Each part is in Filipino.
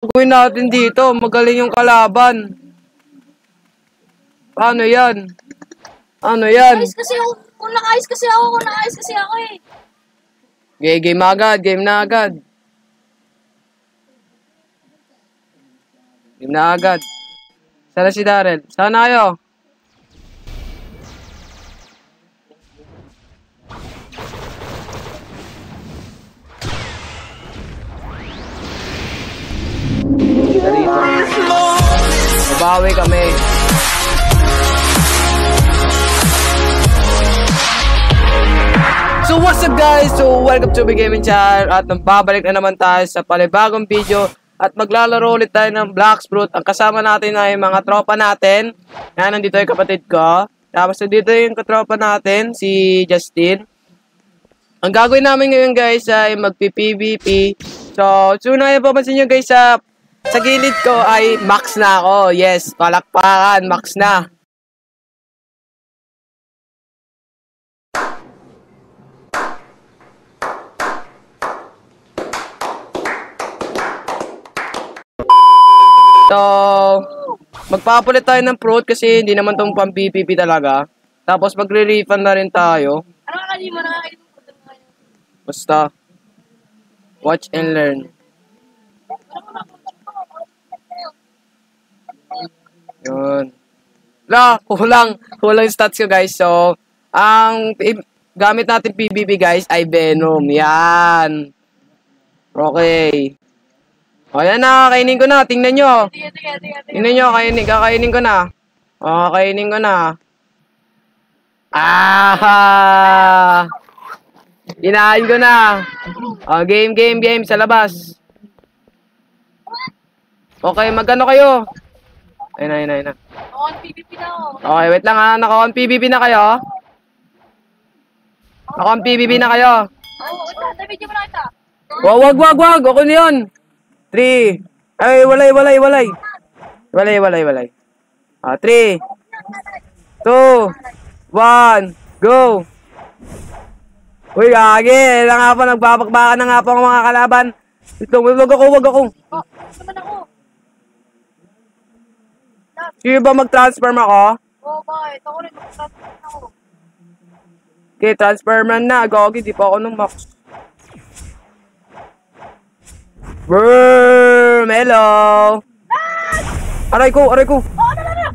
Gawin natin dito. Magaling yung kalaban. Paano yan? Ano yan? Naka-ice kasi ako. Kung naka-ice kasi ako eh. Game agad. Game na agad. Game na agad. Sana si Darrell. Sana kayo. Babawi kami. So what's up guys? So welcome to my gaming channel. At babalik na naman tayo sa panibagong video. At maglalaro ulit tayo ng Blox Fruit. Ang kasama natin ay mga tropa natin. Yan, nandito yung kapatid ko. Tapos nandito yung katropa natin, si Justin. Ang gagawin namin ngayon guys ay magpi-PVP. So, suna yung papansin nyo guys sa gilid ko ay max na ako. Yes, palakpakan, max na. So, magpapalit tayo ng fruit kasi hindi naman itong pang PVP talaga. Tapos magre-refund na rin tayo. Ano kakali mo na kayo? Basta, watch and learn. Yun. Kulang yung stats ko guys. So, ang gamit natin PVP guys ay Venom. Yan. Okay. O yan na, kainin ko na. Tingnan nyo. Tingnan nyo, kakainin ko na. O, kainin ko na. Ah! Inain ko na. O, game sa labas. Okay, magkano kayo? Ayun na. On PVP na ako. Okay, wait lang ha. Naka-on PVP na kayo? Naka-on PVP na kayo? Oo, ito. Video mo na kita. Wag. Ako na yun. 3. Ay, walay. 3, 2, 1, go. Uy, gagi. Nagbabakbakan na nga po ang mga kalaban. Wag ako. Oh, naman ako. Sige ba mag-transform ako? Oo, bakit? Ako rin. Mag-transfer ako. Okay, transforman na. Gagi, di pa ako nung max. Boom! Hello! Aray ko! Oh, na.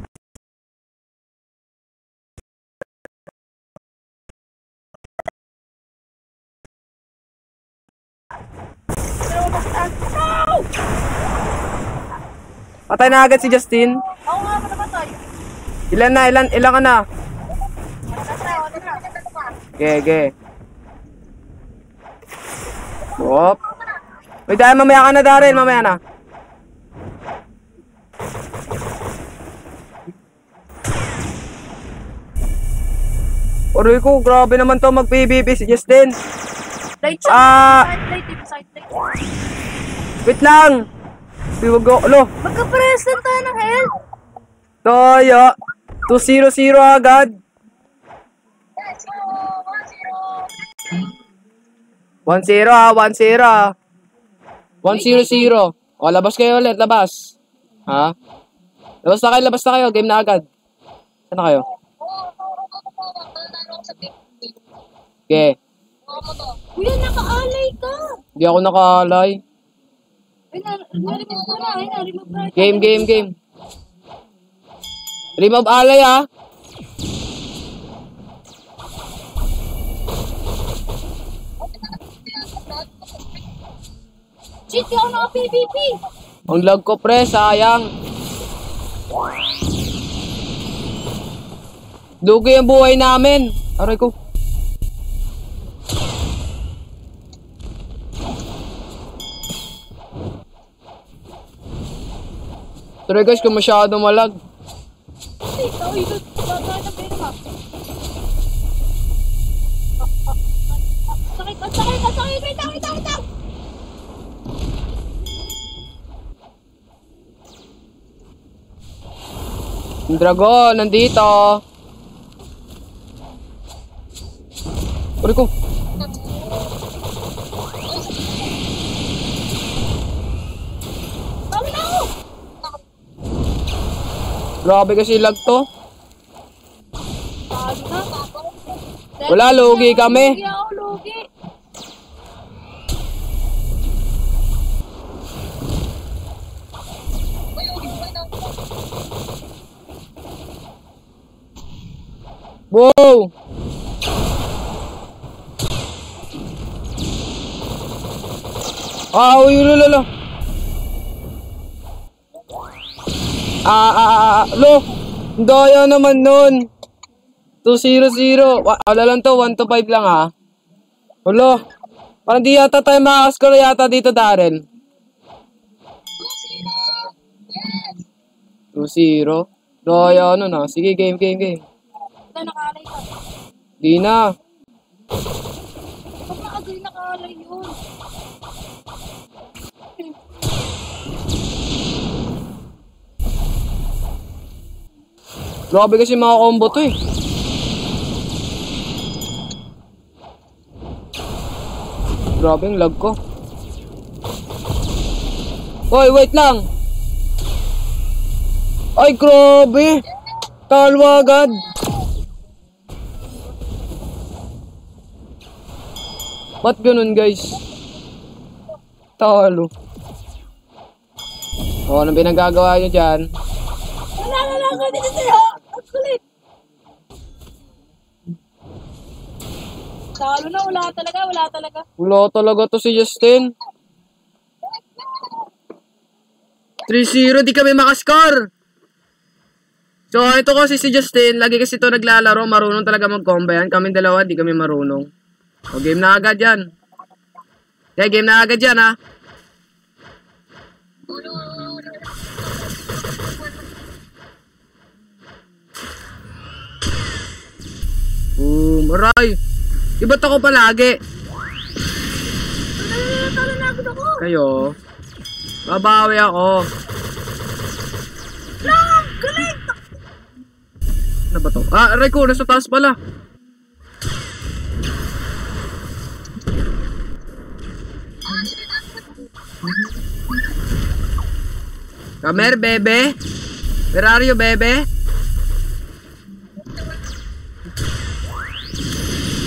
Patay na agad si Justin. Oo nga, matapatay. Ilan ka na? Okay. Hop. Wait, dahil mamaya ka na, Darrell. Mamaya na. Aray ko, grabe naman to mag-PVP si Justin. Side light. Wait lang. Wag go. Alo. Magka-press lang tayo ng health. Toyo. 2-0-0 agad. 1-0 ha, 1-0. 1-0-0. O, labas kayo ulit, labas. Ha? Labas na kayo, game na agad. Saan na kayo? Okay. Kuya, naka-alay ka. Hindi ako nakaalay. Ay, na-remove ko na. Game. Remove alay ha. Cheat, di ako naka-PVP. Ang lag ko pre, sayang. Dugi ang buhay namin. Aray ko. Sorry guys kung masyado malag. Sakit. Dragon, nandito. Aray ko. Grabe kasi lag to. Talo na. Wala, lugi kami. Lugi ako, lugi. Wow! Uy, lolo. Lo. Daya naman nun. 2-0-0. Wala lang to, 1-5 lang ah. Ulo. Parang di yata tayo makakaskoro yata dito, Darren. 2-0. Daya ano na. Sige, game. Ito, nakalay ka. Di na. Ba't nakagay nakalay yun? Grabe kasi mga combo to eh. Grabe yung lag ko. Hoy, wait lang. Ay, grabe. Talo agad. Ba't ganun, guys? Talo. Anong pinagagawa nyo dyan? Wala ko dito sa'yo. Ang kulit. Talo na, wala talaga. Wala talaga to si Justin. 3-0, di kami makascore. So, ito kasi si Justin, lagi kasi ito naglalaro, marunong talaga mag-combo yan. Kaming dalawa, di kami marunong. O, game na agad yan. Okay, game na agad yan, ha. Aray. Iba't ako palagi. Talo na agad ako. Kayo. Babawi ako. Galing! Ano ba to? Aray ko, nasa taas pala. Come here, bebe. Where are you, bebe?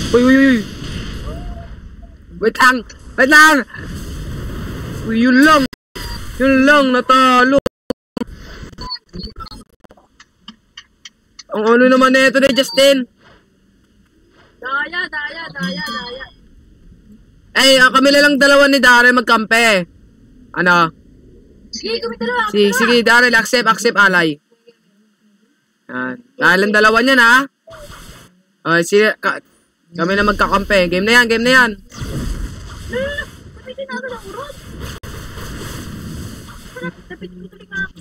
Uy. Wait lang. Uy, yun lang, natalo. Ang ulo naman na ito ni Justin. Daya. Ay, kami lang dalawa ni Daryl magkampe. Ano? Sige, kami dalawa. Sige, Daryl, accept alay. Yan. Dahil ang dalawa niyan, ha? Sige, kami na magkakampe. Game na yan. Kapit din namin ang urot. Kapit mo tuloy nga ako.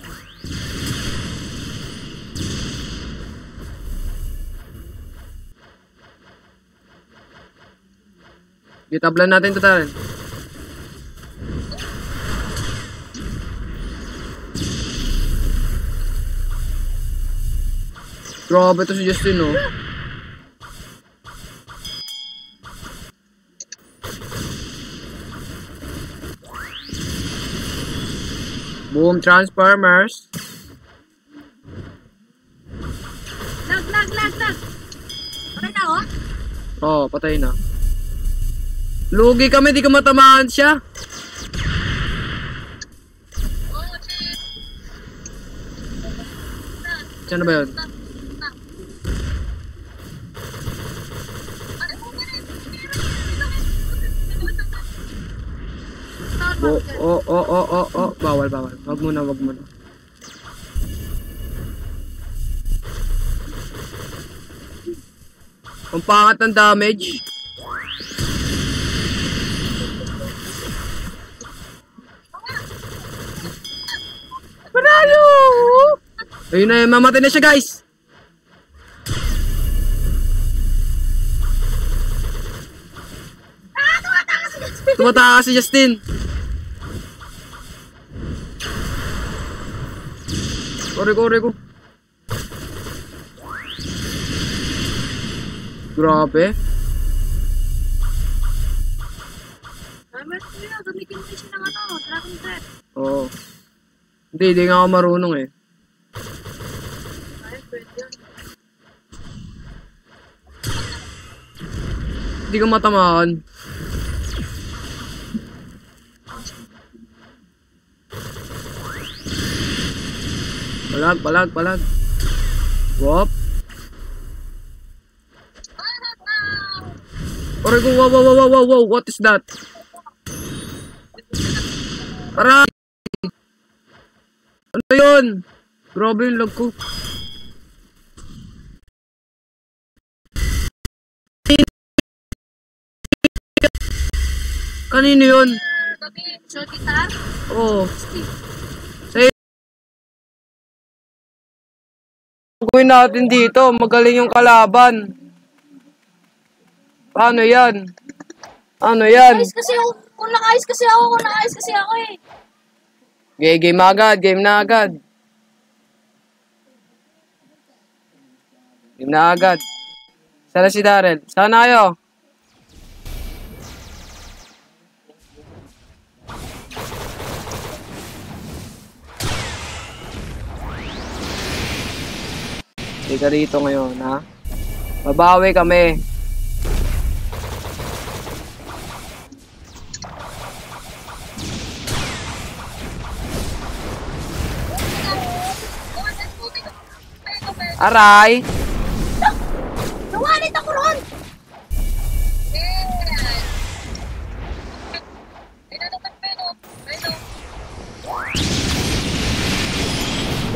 Itablan natin ito, Daryl. Grabe to si Justin, no? Boom, Transformers. Lag. Okay na, oh? Oh, patay na. Lugi kami, di ka matamaan siya. Saan na ba yun? Bawal. Wag muna. Ang pangat ng damage. Panalo! Ayun na, mamatay na siya, guys. Tumatakas si Justin. Sorry ko. Grabe. Gamitin mo siya ng Dragon Breath. Oo. Hindi nga ako marunong eh. Hindi ko matamaan. Palag. Wop. Aray ko, wow. What is that? Aray! Ano yun? Grabe yung lag ko. Kanino yun? So, guitar? Oo. Sa'yo. Gawin natin dito. Magaling yung kalaban. Paano yan? Ano yan? Ayos kasi ako. Kung naka-ayos kasi ako eh. Game agad. Game na agad. Sana si Darrell. Sana kayo. Hindi ka rito ngayon, ha? Babawi kami. Aray! Nawalit ako ron!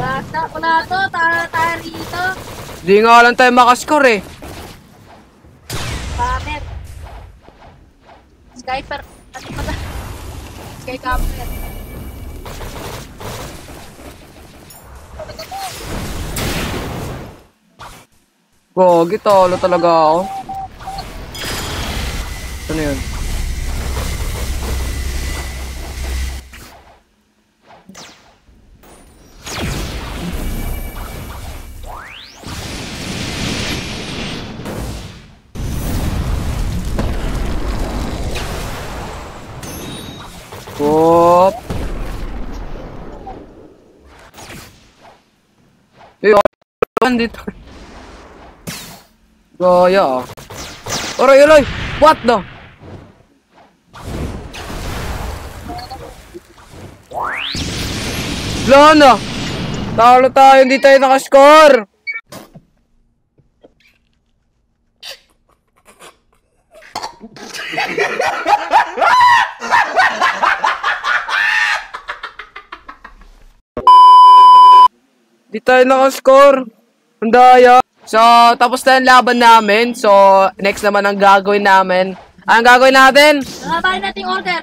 Basta ko na to, tayo rito. Di nga lang tayo makascore eh. Camper. Skyper. Ano pa na? Sky camper. Gogi, talo talaga ako. Ano yun? Whoop. Dito. Gaya ah. Aray! What the? Wala na. Talo tayo, hindi tayo nakascore. Hindi tayo nakascore. Ang daya. So, tapos na yung laban namin. So, next naman ang gagawin namin. Anong gagawin natin? Kakalabanin natin yung order.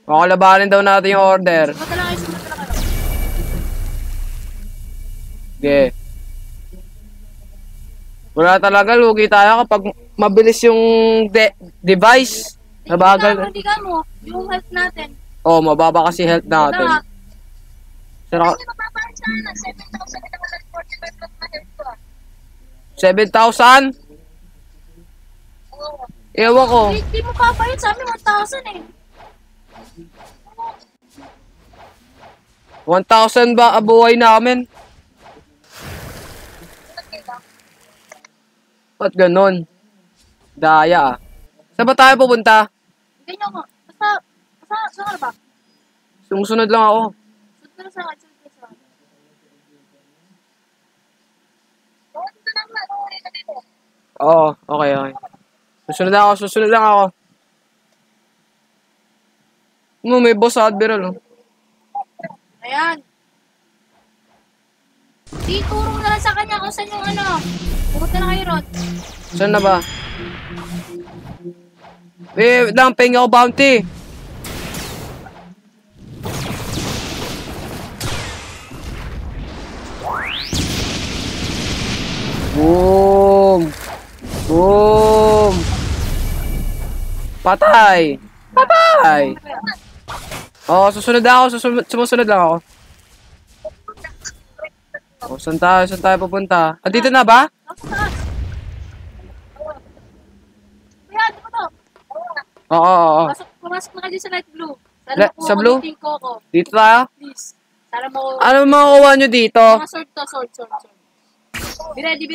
Kakalabanin daw natin yung order. Sumunod lang kayo. Okay. Wala talaga, lugi tayo kapag mabilis yung device. Nabagal. Hindi ka mo. Yung health natin. Oh, mababa kasi health natin. Sira. 7,000? Ewan ko. Hindi mo papayot sa amin 1,000 eh. 1,000 ba abuhay namin? Ba't ganon? Daya ah. Saan ba tayo pupunta? Hindi nyo ko. Basta ka ba? Sumusunod lang ako. Sunod ka na sa akin. Oo, okay. Susunod lang ako. May boss sa Admiral, oh. Ayan. Turo mo na lang sa kanya kung saan yung ano. Pumunta na kayo ron. Saan na ba? Wait lang, ping ako bounty. Boom! Patay! Oh, sumusunod lang ako. Oh, saan tayo pupunta? Dito na ba? Kuya, di ba to? Oo. Pumasok na kayo sa light blue. Sa blue? Coco. Dito tayo? Please. Sana mo... Ano makukuha nyo dito? Mga sword. Be ready.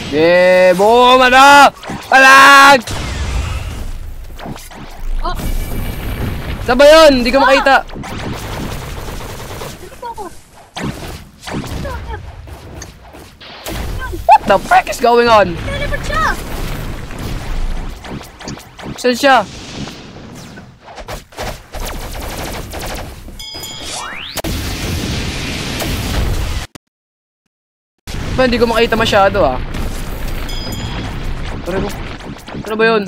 Yeah, boom! Ano? Palag! Oh, Saan ba yun? Hindi ko makita. dito ako. What the frick is going on? Teleport siya! Saan siya? Ba, hindi ko makita masyado ah. Tara ko. Ano ba yun?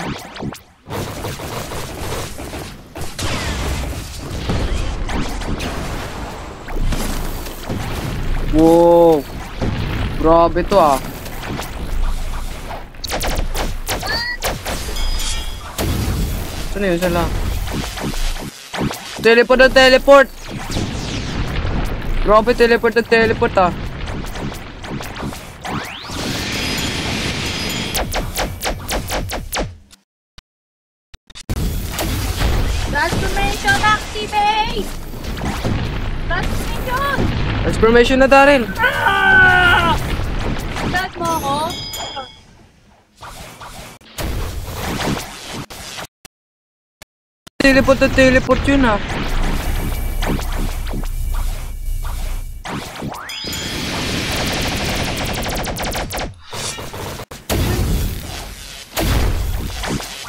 Wow. Grabe to ah. Saan yun? Saan lang? Teleport na teleport! Grabe, teleport na teleport ah. Transformation activate! Transformation! Transformation na Daryl. Ah! Tag mo ako? Teleport na teleport yun ah.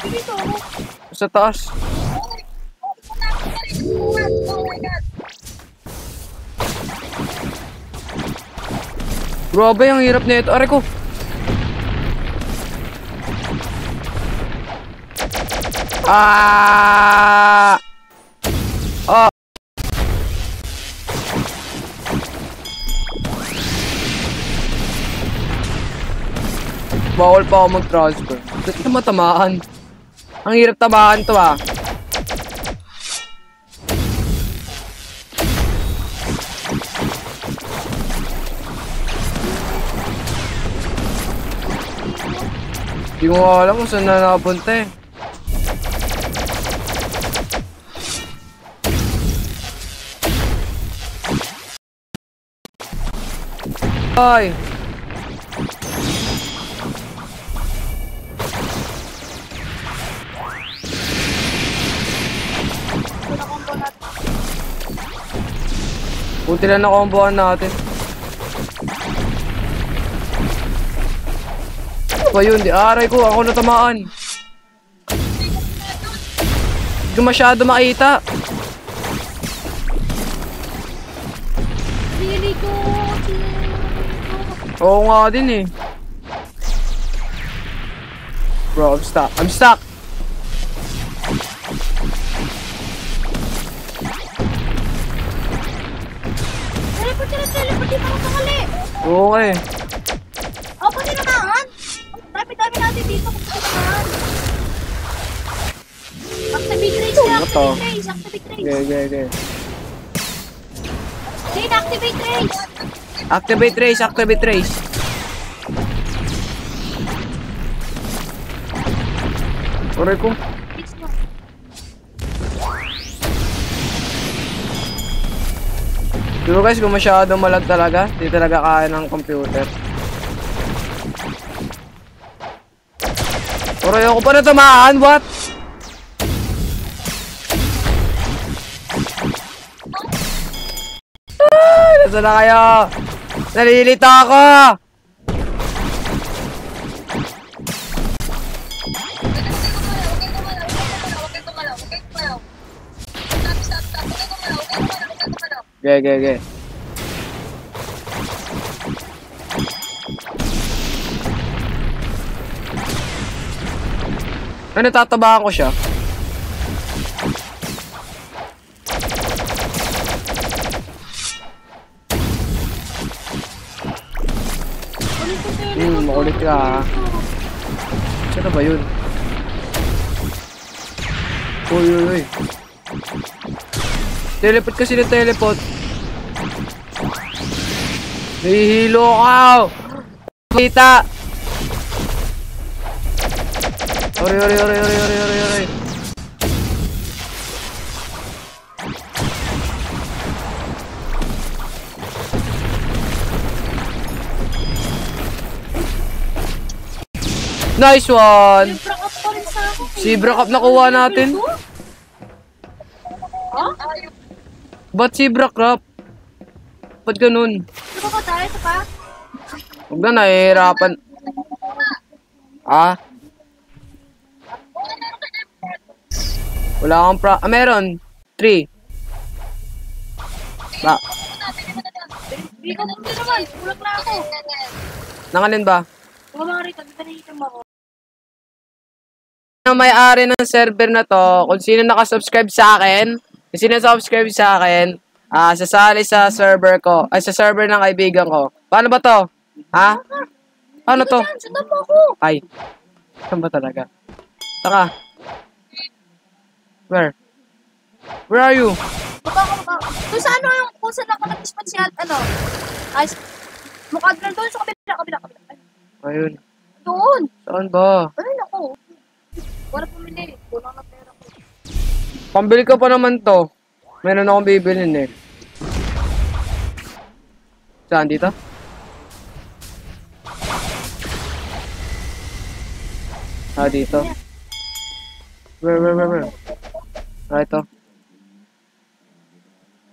Dito ako. Sa taas. Oh my God! Grabe, ang hirap na ito. Aray ko. Ah! Ah! Bawal pa ako mag-transfer. Ba't ka matamaan? Ang hirap tamaan to ah. Hindi ko alam kung saan na nakapunta eh. Ay! Buti lang nakombohan natin. Ano ba yun? Di aray ko, ako natamaan. Hindi ko masyado makita. Sili ko! Oo nga din eh. Bro, I'm stuck. I'm stuck! Teleport sila, teleport! Di pa ako sakali! Okay. Ako pa tinamaan! Dami-dami natin dito kung tinamaan! Activate race na! Ano to? Activate race! Activate race! Okay. Jane, activate race! Activate race, activate race. Aray ko. Fix mo. Pero guys, kung masyadong malag talaga, di talaga kaya ng computer. Aray, ako pa natamaan, what? Nasaan na kayo? Nalilito ako! Okay. Ay, natatabahan ko siya. Makulit ka ha. Saan ba yun? Uy. Teleport kasi na teleport. Nahihilo ka! Kita! Ori. Nice one! Zebra cup pa rin sa akin. Zebra cup nakuha natin. Ha? Ba't zebra cup? Ba't ganun? Ano ba tayo? Ito pa? Huwag na, nahihirapan. Ah? Wala akong meron. 3. Ba? Hindi ko hindi naman. Kulang na ako. Nangalin ba? Mga mga rito, dito mo ako. Ang may-ari ng server na to, kung sino nakasubscribe sa akin, kung sino subscribe sa akin, sasali sa server ko, ay sa server ng kaibigan ko. Paano ba to? Ha? Paano to? Sundan mo ako. Ay. Saan ba talaga? Saka. Where? Where are you? Baka. Kung sa ano yung, kung saan ako nag-spot siya, ano? Ay, mukha doon sa kabila. Ayun. Doon. Saan ba? Ay, ako. Wala pumili. Kulang na pera ko. Pambili ka pa naman to. Meron akong bibilin eh. Saan dito? Dito. Where? Ito.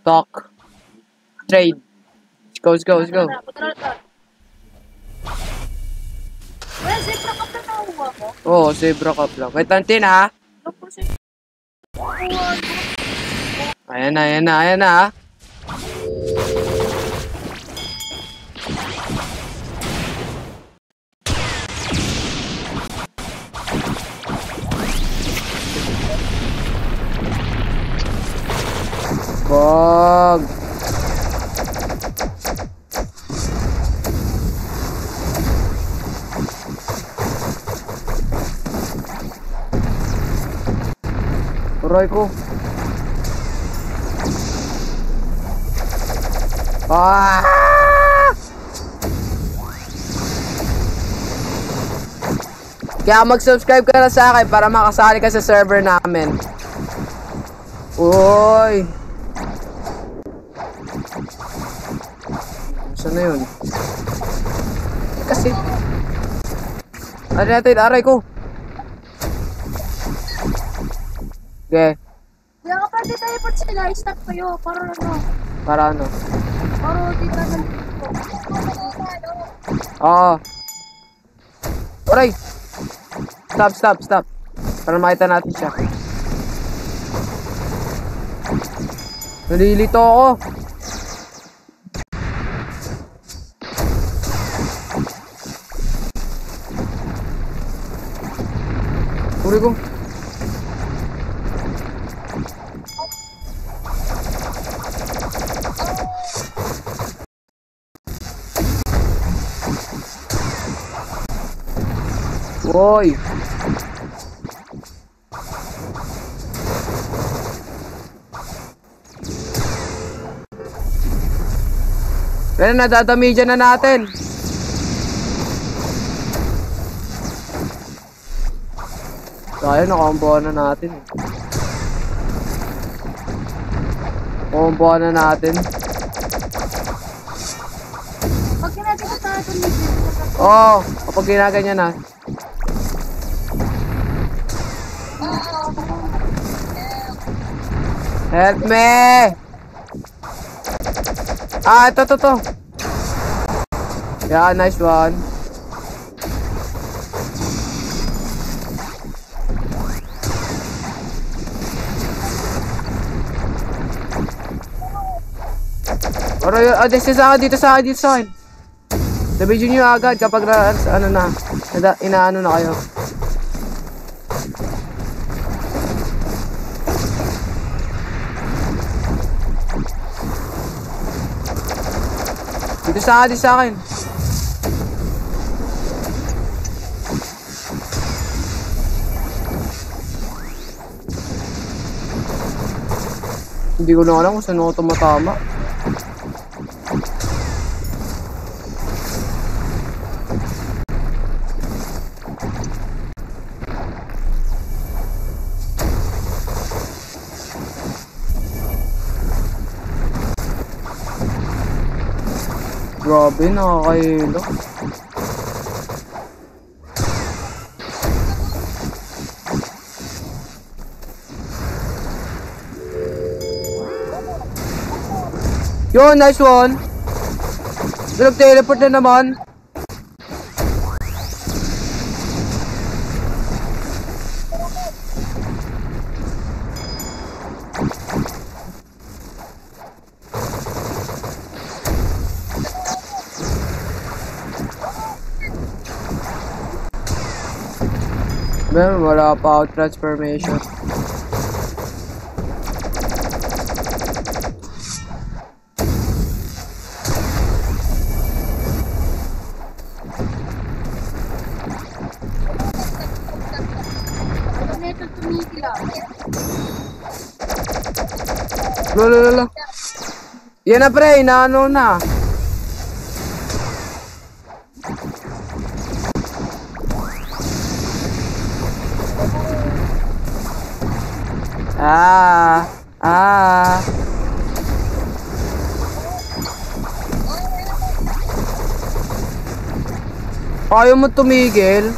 Talk. Trade. Let's go. Well, zebra cup na nakuha ko. Oo, zebra cup lang. Wait lang, Tin, ha? Ayan na. Wag. Aray ko. Kaya mag-subscribe ka na sa akin para makasali ka sa server namin. Uy. Saan na yun? Kasi. Ano natin? Aray ko. Okay. Kaya kapag di tayo pa sila, i-start kayo. Para ano? Para ano? Para di ka nandito. Oo. Aray! Stop. Para makita natin siya. Nalilito ako. Uri ko. Woy. Pero nadadamage na natin. Kaya nakombohan na natin. Nakombohan na natin. Pag ginagawa tayo ito, Oo, kapag ginaganyan na. Help me! Ito. Yeah, nice one. Pero dito sa akin. Sabihin nyo agad kapag inaano na kayo. Dito sa akin. Hindi ko na alam kung saan ako tumatama. Grabe, nakakahilo. Yun, nice one. Nag-teleport na naman. Wala pa out transformation. Ito tumigil ah. Lolo. Yan na pre, inaano na. Ayaw mo tumigil.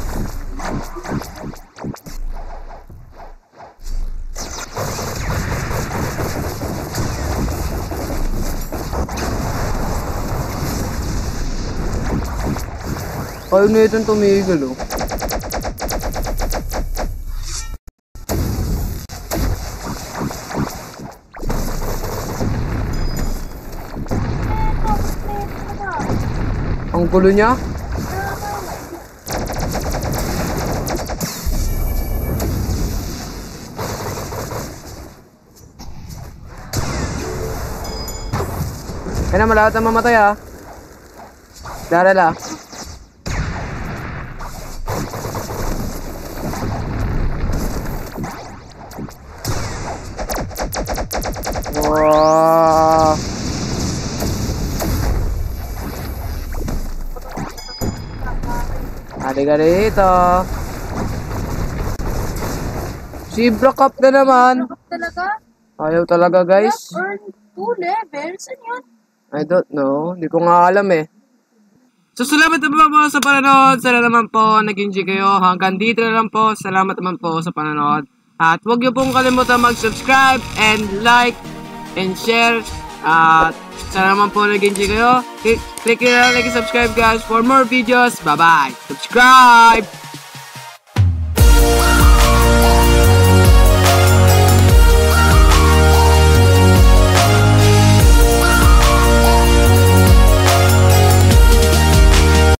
Ayaw na itong tumigil oh. Ang gulo niya. Kaya na malawat na mamatay ah. Darala. Wow. Halika rito. Zebra cup na naman. Talaga? Ayaw talaga guys. Earn 2 levels? Ano yun? I don't know. Hindi ko nga alam eh. So salamat naman po sa panonood. Sana naman po nag-enjoy kayo. Hanggang dito na lang po. Salamat naman po sa panonood. At huwag niyo pong kalimutan mag-subscribe and like and share. At sana naman po nag-enjoy kayo. Click nyo na like and subscribe guys for more videos. Bye bye. Subscribe!